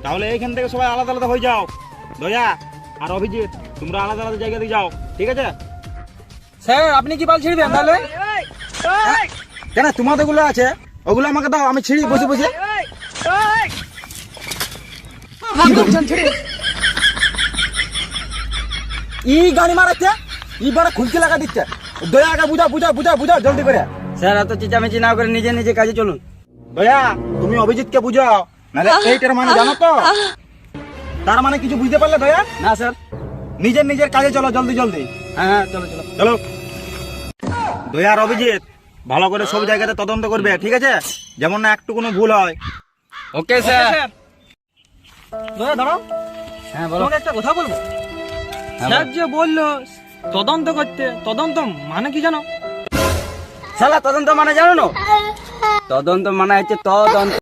তাহলে এইখান থেকে সবাই আলাদা আলাদা হয়ে যাও। দয়া আর অভিজিৎ তোমরা আলাদা আলাদা জায়গাতে যাও, ঠিক আছে? স্যার আপনি কি বাল ছিড়বেন তাহলে? কেন তোমাদের গুলো আছে ওগুলো আমাকে দাও, আমি ছিড়ি বসে বসে। ই গাড়ি মারাচ্ছে, ই বড় খুলকি লাগা দিচ্ছে। দয়া আগে বুঝা বুঝা বুঝা বুঝা জলদি করে। স্যার এত চেঁচামেচি না করে নিজে নিজে কাজে চলুন। দয়া তুমি অভিজিৎকে বুঝাও, নাহলে এইটার মানে জানো তো? তার মানে কিছু বুঝতে পারলে দয়া? না স্যার। নিজের নিজের কাজে চলো জলদি জলদি। হ্যাঁ হ্যাঁ চলো চলো চলো। দয়া আর অভিজিৎ ভালো করে সব জায়গাতে তদন্ত করবে, ঠিক আছে? যেমন না একটু কোনো ভুল হয়। Okay sir. দয়া দাঁড়াও, হ্যাঁ বলো। তোমাকে একটা কথা বলবো। স্যার যে বললো তদন্ত করতে, তদন্ত মানে কি জানো? শালা তদন্ত মানে জানো না? তদন্ত মানে হচ্ছে তদন্ত।